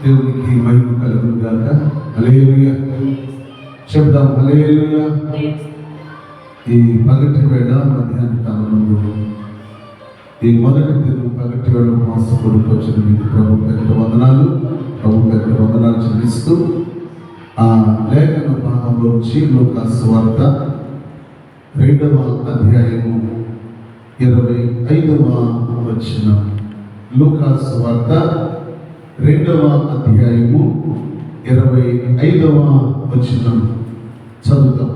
దేవునికి మహిమ కలుగును గాక. హల్లెలూయా చెప్దాం. హల్లెలూయా. ఈ పగటి వేళ మధ్యాహ్న కాలమందు ఈ మొదటి దినం పగటి వేళ మాస కొడుకు వచ్చిన మీకు ప్రభు పెద్ద వందనాలు చెల్లిస్తూ ఆ లేఖన భాగంలో నుంచి లూకాసు సువార్త 2వ అధ్యాయము 25వ వచనం. లూకాసు సువార్త 2వ అధ్యాయము 25వ వచనం చదువుతాం.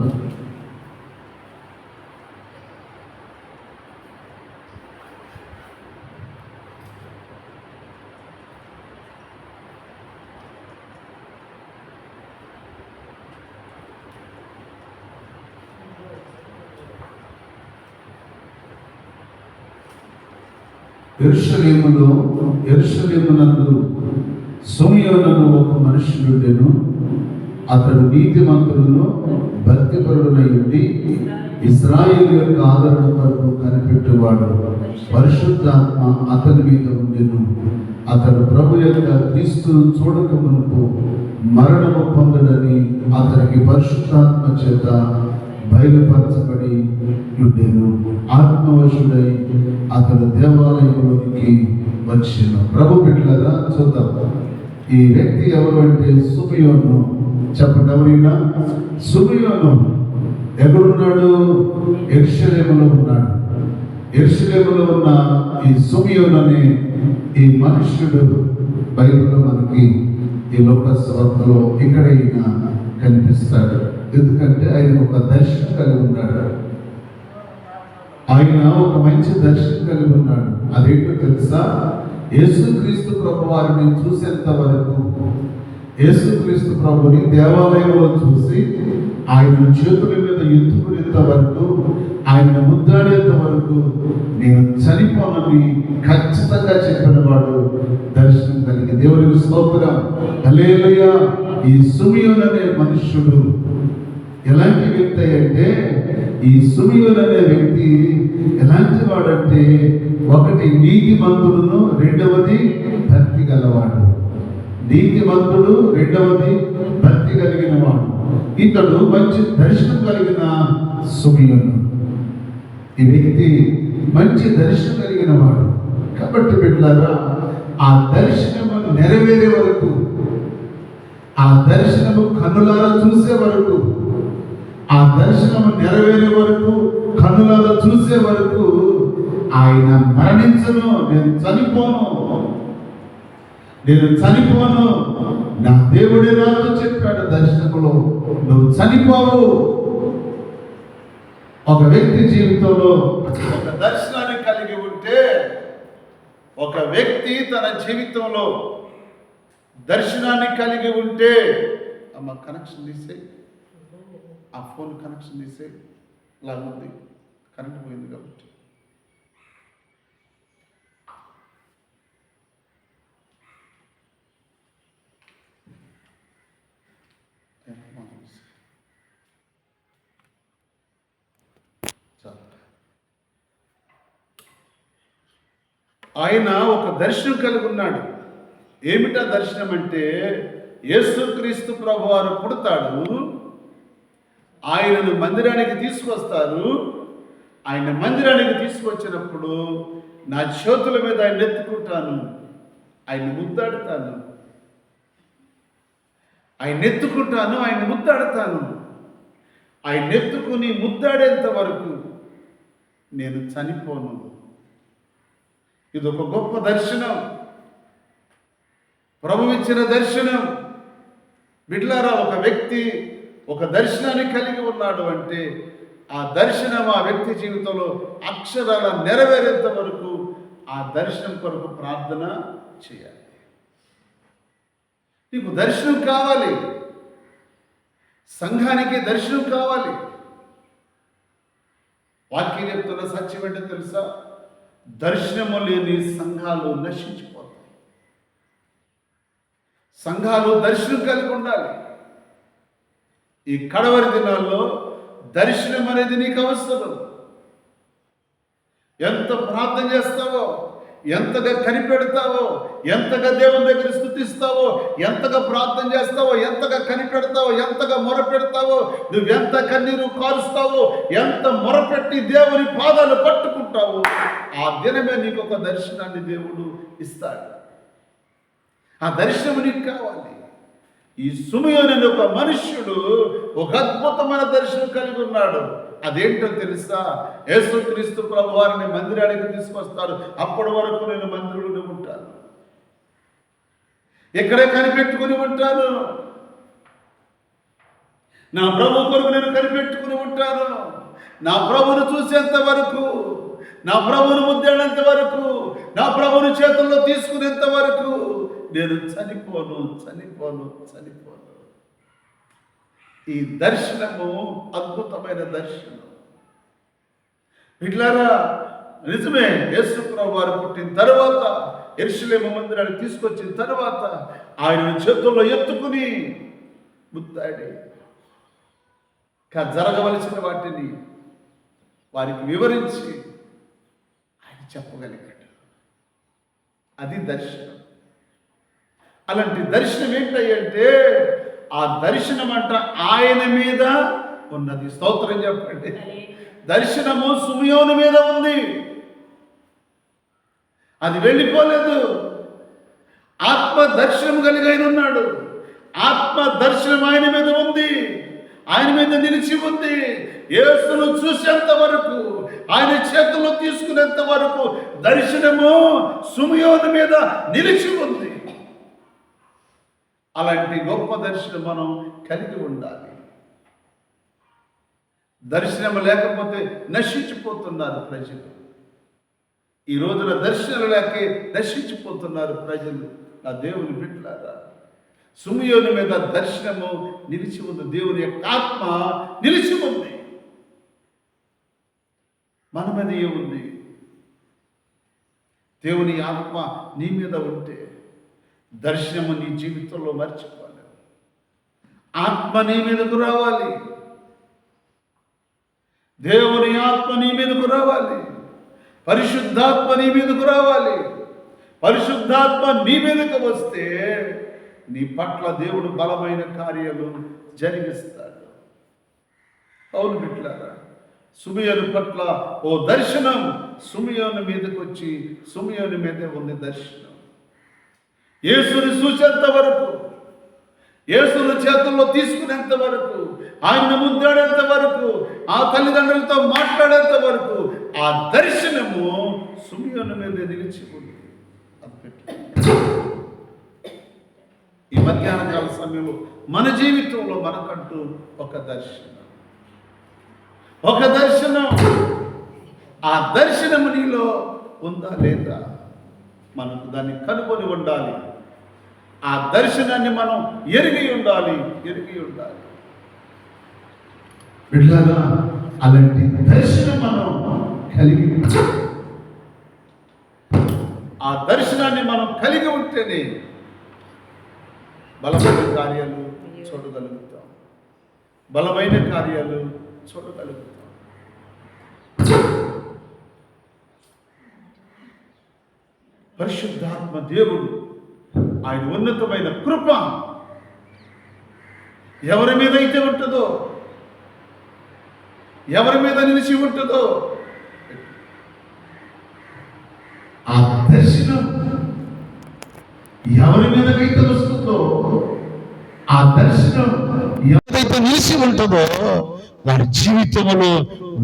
యెరూషలేమునందు సోమయోనను ఒక మనుష్యుడుండెను. అతడు నీతిమంతుడును భక్తిపరుడునై ఉండి ఇశ్రాయేలు యొక్క ఆదరణ కొరకు కనిపెట్టువాడు. పరిశుద్ధాత్మ అతని మీద ఉండెను. అతడు ప్రభు యొక్క క్రీస్తును చూడక మునుపు మరణము పొందడని అతనికి పరిశుద్ధాత్మ చేత బయలుపరచబడి ఉండెను. ఆత్మవశుడై అతడు దేవాలయంలోనికి వచ్చిన. ప్రభు బిడ్డలారా చూద్దాం. ఈ వ్యక్తి ఎవరు అంటే సుమయోను. చెప్పండి, ఎవరైనా సుమయోను ఎక్కడున్నాడు? యెరూషలేములో ఉన్నాడు. యెరూషలేములో ఉన్న ఈ సుమయోను అనే ఈ మనుష్యుడు బైబిల్లో మనకి ఈ లూకాసు వార్తలో ఇక్కడ ఈయన కనిపిస్తాడు. ఎందుకంటే ఆయన ఒక దర్శనం కలిగి ఉన్నాడు. ఆయన ఒక మంచి దర్శనం కలిగి ఉన్నాడు. అదేంటో తెలుసా? యేసుక్రీస్తు ప్రభు వారిని చూసేంత వరకు, యేసుక్రీస్తు ప్రభుని దేవాలయంలో చూసి ఆయన చేతుల మీద ఎత్తుకునేంత వరకు, ఆయన ముద్దాడేంత వరకు నేను చనిపోనని ఖచ్చితంగా చెప్పిన వాడు దర్శనం కలిగి. దేవునికి స్తోత్రం. హల్లెలూయా. ఈ సుమయోను అనే మనుష్యుడు ఎలాంటి వ్యక్తి అంటే, ఈ సుమయోను అనే వ్యక్తి ఎలాంటి వాడంటే, ఒకటి నీతిమంతుడును, రెండవది భక్తి గలవాడు. నీతిమంతుడు, రెండవది భక్తి కలిగిన వాడు. ఇతడు మంచి దర్శనం కలిగిన సుమయోను. ఈ వ్యక్తి మంచి దర్శనం కలిగిన వాడు. కాబట్టి బిడ్డలారా, ఆ దర్శనము నెరవేరే వరకు, ఆ దర్శనము కన్నులారా చూసే వరకు, ఆ దర్శనము నెరవేరే వరకు, కన్నులారా చూసే వరకు ఆయన మరణించను. నేను చనిపోను, నా దేవుడే నాతో చెప్పాడు దర్శనములో, నువ్వు చనిపోవు. ఒక వ్యక్తి జీవితంలో ఒక దర్శనాన్ని కలిగి ఉంటే, ఒక వ్యక్తి తన జీవితంలో దర్శనాన్ని కలిగి ఉంటే, అమ్మ కనెక్షన్ తీసే, ఆ ఫోన్ కనెక్షన్ తీసే, లాగుంది, కరెంట్ పోయింది కాబట్టి. ఆయన ఒక దర్శనం కలిగి ఉన్నాడు. ఏమిటా దర్శనం అంటే, యేసుక్రీస్తు ప్రభు వారు పుడతాడు, ఆయనను మందిరానికి తీసుకొస్తారు. ఆయన మందిరానికి తీసుకొచ్చినప్పుడు నా చేతుల మీద ఆయన ఎత్తుకుంటాను, ఆయన ముద్దాడుతాను, ఆయన ముద్దాడుతాను. ఆయన ఎత్తుకుని ముద్దాడేంత వరకు నేను చనిపోను. ఇది ఒక గొప్ప దర్శనం, ప్రభువు ఇచ్చిన దర్శనం. బిడ్డలారా, ఒక వ్యక్తి ఒక దర్శనాన్ని కలిగి ఉన్నాడు అంటే, ఆ దర్శనం ఆ వ్యక్తి జీవితంలో అక్షరాల నెరవేరేంత వరకు ఆ దర్శనం కొరకు ప్రార్థన చేయాలి. నీకు దర్శనం కావాలి, సంఘానికి దర్శనం కావాలి. వాక్యం చెప్తున్న సత్యం ఏంటో తెలుసా? దర్శనము లేని సంఘాలు నశించిపోతాయి. సంఘాలు దర్శనం కలిగి ఉండాలి. ఈ కడవరి దినాల్లో దర్శనం అనేది నీకు అవసరం. ఎంత ప్రార్థన చేస్తావో, ఎంతగా కనిపెడతావో, ఎంతగా దేవుని దగ్గర స్తుతిస్తావో, స్థుతిస్తావో, ఎంతగా ప్రార్థన చేస్తావో, ఎంతగా కనిపెడతావో, ఎంతగా మొరపెడతావో, నువ్వెంత కన్నీరు కారుస్తావో, ఎంత మొరపెట్టి దేవుని పాదాలు పట్టుకుంటావో, ఆ దినమే నీకు ఒక దర్శనాన్ని దేవుడు ఇస్తాడు. ఆ దర్శనం నీకు కావాలి. ఈ సుమయోను అనే ఒక మనుష్యుడు ఒక అద్భుతమైన దర్శనం కలిగి ఉన్నాడు. అదేంటో తెలుసా? యేసుక్రీస్తు ప్రభు వారిని మందిరానికి తీసుకొస్తారు. అప్పటి వరకు నేను మందిరంలో ఉంటాను, ఇక్కడే కనిపెట్టుకుని ఉంటాను, నా ప్రభు కొరకు నేను కనిపెట్టుకుని ఉంటాను. నా ప్రభువును చూసేంత వరకు, నా ప్రభువును ముద్దేంత వరకు, నా ప్రభువుని చేతుల్లో తీసుకునేంత వరకు నేను చనిపోను. ఈ దర్శనము అద్భుతమైన దర్శనం. ఇట్లారా నిజమే, యేసు ప్రభు వారు పుట్టిన తర్వాత, యెరూషలేము మందిరాన్ని తీసుకొచ్చిన తర్వాత ఆయన చేతుల్లో ఎత్తుకుని ముద్దాడి జరగవలసిన వాటిని వారికి వివరించి ఆయన చెప్పగలిగాడు. అది దర్శనం. అలాంటి దర్శనం ఏంటంటే, ఆ దర్శనం అంట ఆయన మీద ఉన్నది. స్తోత్రం చెప్పండి. దర్శనము సుమయోను మీద ఉంది, అది వెళ్ళిపోలేదు. ఆత్మ దర్శనం కలిగి ఆయన ఉన్నాడు. ఆత్మ దర్శనం ఆయన మీద ఉంది, ఆయన మీద నిలిచి ఉంది. యేసును చూసేంత వరకు, ఆయన చేతుల్లో తీసుకునేంత వరకు దర్శనము సుమయోను మీద నిలిచి ఉంది. అలాంటి గొప్ప దర్శనం మనం కలిగి ఉండాలి. దర్శనం లేకపోతే నశించిపోతున్నారు ప్రజలు. ఈ రోజున దర్శనం లేకే నశించిపోతున్నారు ప్రజలు. ఆ దేవుని బిడ్డలారా, సుమయోను మీద దర్శనము నిలిచి ఉంది. దేవుని యొక్క ఆత్మ నిలిచి ఉంది. మన మీద ఏముంది? దేవుని ఆత్మ నీ మీద ఉంటే దర్శనము నీ జీవితంలో మర్చిపోలేవు. ఆత్మ నీ మీదకు రావాలి, దేవుని ఆత్మ నీ మీదకు రావాలి, పరిశుద్ధాత్మ నీ మీదకు రావాలి. పరిశుద్ధాత్మ నీ మీదకు వస్తే నీ పట్ల దేవుడు బలమైన కార్యాలు జరిగిస్తాడు. అవును బిడ్డలారా, సుమయోను పట్ల ఓ దర్శనం సుమయోను మీదకి వచ్చి సుమయోను మీదే ఉంది దర్శనం. యేసుని చూసేంత వరకు, యేసుని చేతుల్లో తీసుకునేంత వరకు, ఆయన ముద్దాడేంత వరకు, ఆ తల్లిదండ్రులతో మాట్లాడేంత వరకు ఆ దర్శనము సుమయోను మీద నిలిచి ఉంది. ఈ మధ్యాహ్న కాల సమయంలో మన జీవితంలో మనకంటూ ఒక దర్శనం, ఆ దర్శనము నీలో ఉందా లేదా? మనకు దాన్ని కనుగొని ఉండాలి. ఆ దర్శనాన్ని మనం ఎరిగి ఉండాలి. బిడ్డలారా, అలాంటి దర్శనం మనం కలిగి, ఆ దర్శనాన్ని మనం కలిగి ఉంటేనే బలమైన కార్యాలు చూడగలుగుతాం. పరిశుద్ధాత్మ దేవుడు, ఆయన ఉన్నతమైన కృప ఎవరి మీద అయితే ఉంటుందో, ఎవరి మీద నిలిచి ఉంటుందో, ఆ దర్శనం ఎవరి మీదకైతే వస్తుందో, ఆ దర్శనం ఎవరైతే నిలిచి ఉంటుందో, వారి జీవితంలో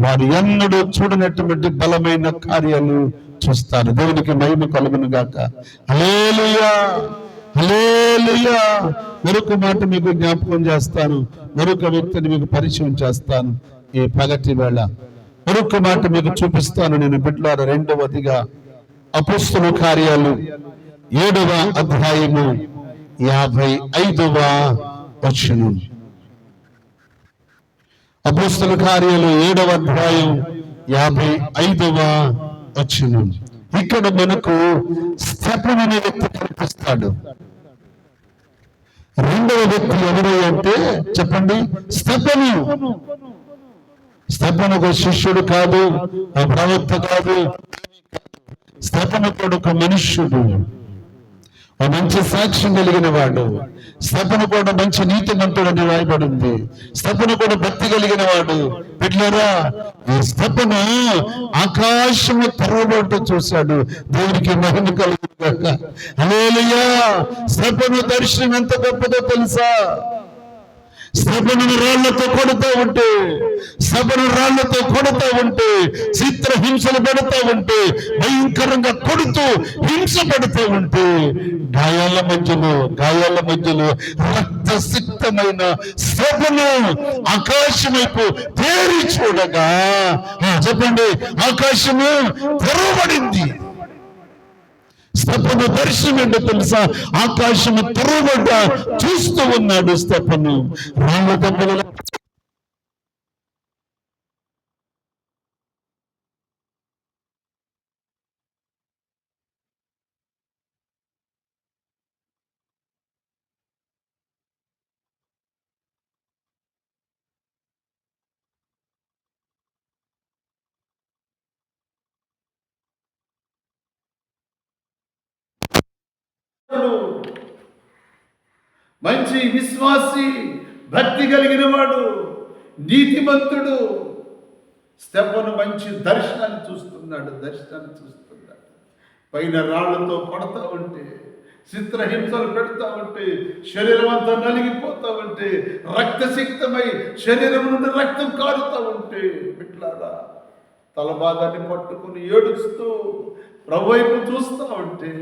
వారు ఎన్నడూ చూడనటువంటి బలమైన కార్యాలు చూస్తారు. దేవునికి మహిమ కలుగును గాక. హల్లెలూయా, హల్లెలూయా. మరొక మాట మీకు జ్ఞాపకం చేస్తాను, మరొక వ్యక్తిని మీకు పరిచయం చేస్తాను. ఈ పగటి వేళ మరొక మాట మీకు చూపిస్తాను. నేను బిడ్డలారా, రెండవదిగా అపోస్తలుల కార్యాలు 7వ అధ్యాయము 55వ వచనం. అపోస్తలుల కార్యాలు 7వ అధ్యాయం 55వ వచనం. ఇక్కడ మనకు స్తెఫను అనే వ్యక్తి కనిపిస్తాడు. రెండవ వ్యక్తి ఎవరు అంటే చెప్పండి? స్తెఫను ఒక శిష్యుడు కాదు, ఒక ప్రవక్త కాదు. స్తెఫను కూడా ఒక మనుష్యుడు, ఆ మంచి సాక్ష్యం కలిగిన వాడు. స్తెఫను కూడా మంచి నీతిమంతుడు అని రాయబడింది. స్తెఫను కూడా భక్తి కలిగిన వాడు. బిడ్డలారా, ఈ స్తెఫను ఆకాశము తెరవబడుతూ చూశాడు. దేవునికి మహిమ కలుగును గాక. హల్లెలూయా. స్తెఫను దర్శనం ఎంత గొప్పదో తెలుసా? స్తెఫను రాళ్లతో కొడుతూ ఉంటే, చిత్రహింసలు పెడుతూ ఉంటే, భయంకరంగా కొడుతూ హింస పెడుతూ ఉంటే, గాయాల మధ్యలో రక్తసిక్తమైన స్తెఫను ఆకాశం వైపు తేరి చూడగా, చెప్పండి, ఆకాశము తెరవబడింది. స్తెఫను దర్శనం ఏంటో తెలుసా? ఆకాశము తెరవబడ్డ చూస్తూ ఉన్నాడు స్తెఫను. రాళ్ళ దెబ్బలు మంచి విశ్వాసి, భక్తి కలిగిన వాడు, నీతిమంతుడు స్తెఫను మంచి దర్శనాన్ని చూస్తున్నాడు. పైన రాళ్లతో కొడతా ఉంటే, చిత్రహింసలు పెడతా ఉంటే, శరీరం అంతా నలిగిపోతా ఉంటే, రక్తసిక్తమై శరీరం నుండి రక్తం కారుతా ఉంటే, బిడ్డలారా, తల భాగాన్ని పట్టుకుని ఏడుస్తూ ప్రభు వైపు చూస్తూ ఉంటే,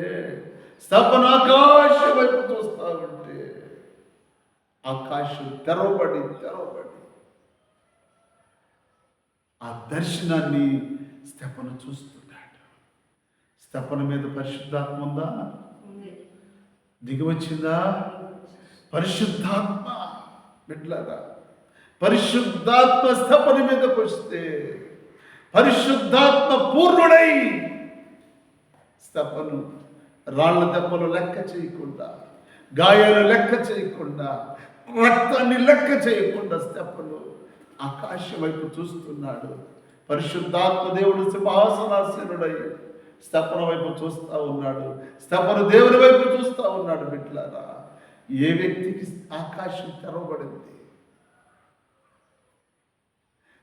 స్తెఫను ఆకాశం వైపు చూస్తూ ఉంటే, ఆకాశం తెరవబడి ఆ దర్శనాన్ని స్తెఫను చూస్తున్నాడు. స్తెఫను మీద పరిశుద్ధాత్మ ఉందా? దిగివచ్చిందా? పరిశుద్ధాత్మ, బిడ్డలారా, పరిశుద్ధాత్మ స్తెఫను మీదకి వస్తే, పరిశుద్ధాత్మ పూర్ణుడై స్తెఫను రాళ్ల దెబ్బలు లెక్క చేయకుండా, గాయాలు లెక్క చేయకుండా, రక్తాన్ని లెక్క చేయకుండా స్తెఫను ఆకాశం వైపు చూస్తున్నాడు. పరిశుద్ధాత్మ దేవుడు సింహాసనాసీనుడై స్తెఫను వైపు చూస్తూ ఉన్నాడు. స్తెఫను దేవుని వైపు చూస్తూ ఉన్నాడు. బిడ్డలారా, ఏ వ్యక్తికి ఆకాశం తెరవబడింది?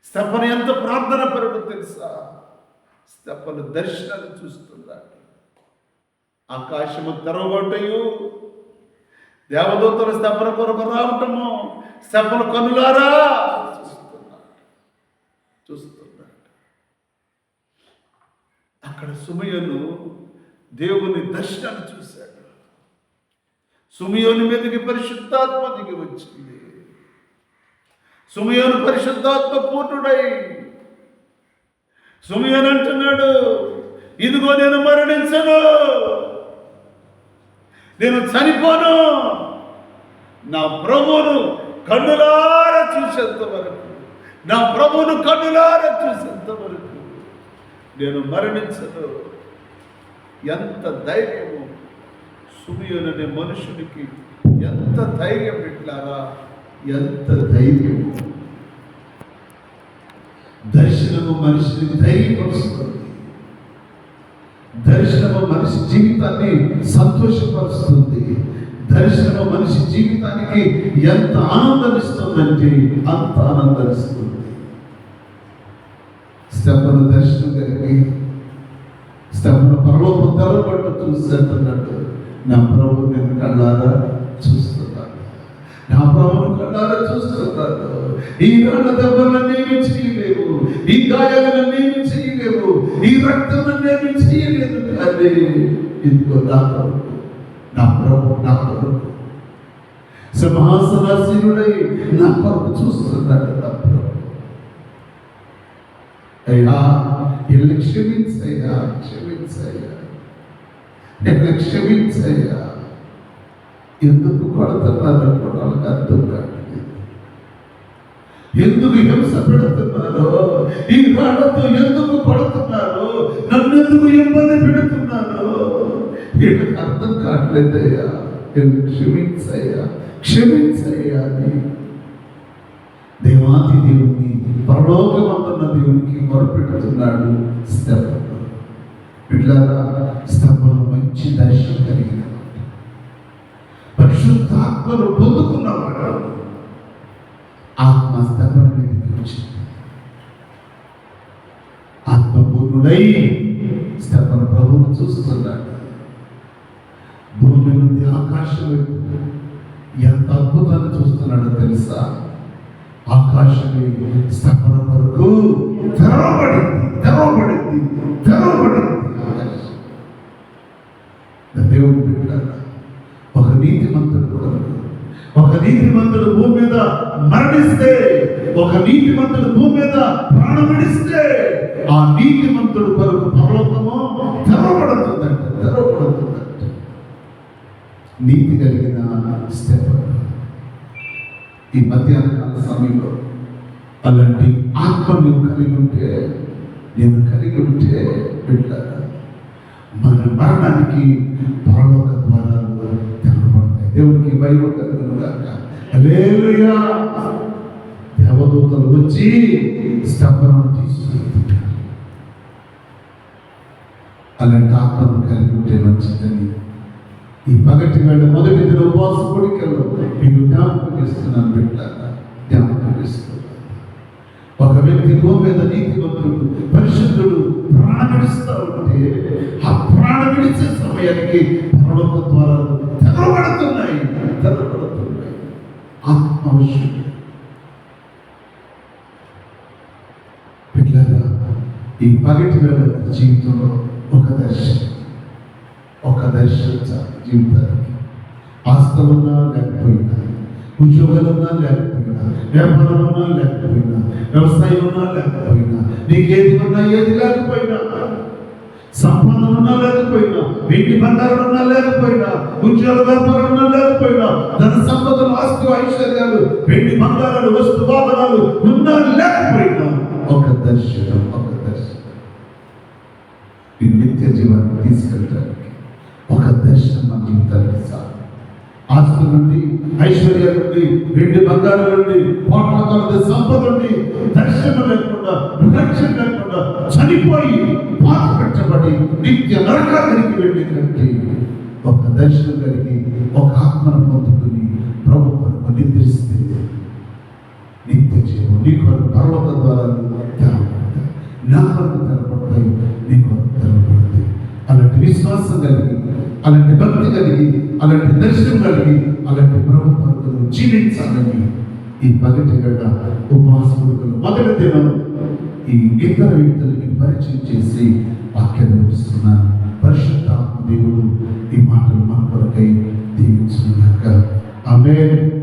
స్తెఫను ఎంత ప్రార్థన పరుడు తెలుసా? స్తెఫను దర్శనాన్ని చూస్తున్నాడు. ఆకాశము తెరవబడ్డయు, దేవదూతలు స్తెఫను కొరకు రావటము స్తెఫను కనులారా చూస్తున్నాడు. అక్కడ సుమయోను దేవుని దర్శనాన్ని చూశాడు. సుమయోను మీదకి పరిశుద్ధాత్మ దిగి వచ్చింది. సుమయోను పరిశుద్ధాత్మ పూర్ణుడై సుమయోను అంటున్నాడు, ఇదిగో నేను మరణించను, నేను చనిపోను, నా ప్రభువును కన్నులారా చూసేంత వరకు, నేను మరణించను. ఎంత ధైర్యము సుమయోను అనే మనుషునికి, ఎంత ధైర్యం బిడ్డలారా, ఎంత ధైర్యము. దర్శనము మనిషిని ధైర్యపరుస్తుంది. దర్శనము మనిషి జీవితాన్ని సంతోషపరుస్తుంది. దర్శనము మనిషి జీవితానికి ఎంత ఆనందమిస్తుందంటే అంత ఆనందమిస్తుంది. స్తెఫను దర్శనం కలిగి స్తెఫను పరలోకం తెరవబడ్డ చూసేటన్నాడు, నా ప్రభు నేను కళ్ళారా చూస్తున్నాను, నా ప్రభువును కళ్ళారా చూస్తున్నాను. ఈ రాళ్ళ దెబ్బలన్నేమి చేయలేవు, ఈ గాయాలన్నేమి చేయలేవు, ఈ రక్తమన్నేమి చేయలేదు. కానీ ఇదిగో నా ప్రభు, నా ప్రభు, నా ప్రభు సింహాసనాసీనుడై నా కొరకు చూస్తున్నాడు. నా ప్రభు, అయ్యా ఎల్లు క్షమించయ్యా, ఎల్లు క్షమించయ్యా. ఎందుకు కొడుతున్నారో కూడా వాళ్ళకి అర్థం కాదు. ఎందుకు హింస పెడుతున్నారో, ఈ రాళ్లతో ఎందుకు కొడుతున్నారో, నన్ను ఎందుకు ఇబ్బంది పెడుతున్నారో వీళ్ళకి అర్థం కావట్లేదయ్యా. క్షమించయ్యా అని దేవాది దేవుని, పరలోకమందున్న దేవునికి మొరపెడుతున్నాడు స్తెఫను. బిడ్డలారా, స్తెఫను మంచి దర్శనం కలిగిన పరిశుద్ధాత్మను పొందుకున్నవాడు ఆత్మ స్తపన మీదకి వచ్చింది. ఆత్మపూర్ణుడై స్తపన ప్రభువును చూస్తున్నాడు. భూమి నుండి ఆకాశం వైపు ఎంత అద్భుతాన్ని చూస్తున్నాడో తెలుసా? ఆకాశమే స్తపన కొరకు తెరవబడింది. దేవుడు పెట్టాడు. ఒక నీతిమంతుడు కొరకు, ఒక నీతిమంతుడు భూమి మీద మరణిస్తే, ఒక నీతిమంతుడు భూమి మీద ప్రాణమిడిస్తే ఆ నీతిమంతుడు కొరకు పరలోకము తెరవబడుతుందంట. నీతి కలిగిన స్టెఫన్ ఈ మధ్యాహ్న కాల సమయంలో అలాంటి ఆత్మ నువ్వు కలిగి ఉంటే పెట్టారా మన మరణానికి పరలోక ద్వారాలు తెరవబడతాయి. దేవునికి బైబిల్ కలుగునుగాక. హల్లెలూయా. దేవదూతలు వచ్చి స్తంభను తీసుకుంటారు. అలాంటి ఆత్మను కలిగి ఉంటే మంచిదని ఈ పగటి వేళ మొదటి దిన ఉపవాస కోడికల్లో మీకు జ్ఞాపకం చేస్తున్నాను. పెట్టారా జ్ఞాపకం చేస్తున్నాను. ఒక వ్యక్తి భూమి మీద నీతిమంతుడు పరిశుద్ధుడు ప్రాణం విడుస్తూ ఉంటే ఆ ప్రాణం విడిచే సమయానికి పరలోక ద్వారాలు తెరవబడుతున్నాయి. ఆత్మవిషయం పిల్లగా ఈ పగటి వేళ జీవితంలో ఒక దర్శనం జీవితానికి ఆస్తులున్నా లేకపోయినా, ఉద్యోగాలున్నా లేకపోయినా, వ్యాపారం ఉన్నా లేకపోయినా, వ్యవసాయం ఉన్నా లేకపోయినా, నీకేది ఉన్నా ఏది లేకపోయినా, సంపాదన ఉన్నా లేకపోయినా, వెండి బంగారం ఉన్నా లేకపోయినా, ఉద్యోగ వ్యాపారం ఉన్నా లేకపోయినా, ధన సంపదలు ఆస్తి ఐశ్వర్యాలు వెండి బంగారాలు వస్తు వాహనాలు ఉన్నా లేకపోయినా ఒక దర్శనం ఈ నిత్య జీవాన్ని తీసుకెళ్ళడానికి ఒక దర్శనం మన జీవితానికి సార్. ఆస్తుల నుండి, ఐశ్వర్యం నుండి, వెండి బంగారం నుండి, కోట్ల కొలది సంపద నుండి దర్శనం లేకుండా, విలక్షణ లేకుండా చనిపోయి పాత పెట్టబడి నిత్య నరకానికి వెళ్ళి కంటే ఒక దర్శనం కలిగి ఒక ఆత్మను పొందుకుని ప్రభు కొరకు నిద్రిస్తే నిత్య జీవం నీ కొరకు పరలోక ద్వారా తెరవబడతాయి. నా కొరకు తెరవబడతాయి, నీ కొరకు తెరవబడతాయి. అలాంటి విశ్వాసం కలిగి, అలాంటి భక్తి కలిగి, అలాంటి దర్శనం కలిగి, అలాంటి ప్రభు కొరకు జీవించాలని ఈ పగటి గడ్డ ఉపవాస కొడుకులు మొదటి దినం ఈ ఇతర వ్యక్తులకి పరిచయం చేసి వాక్యాన్ని ముగిస్తున్నాను. పరిశుద్ధాత్మ దేవుడు ఈ మాటలు మన కొరకై దీవించుగాక. ఆమేన్.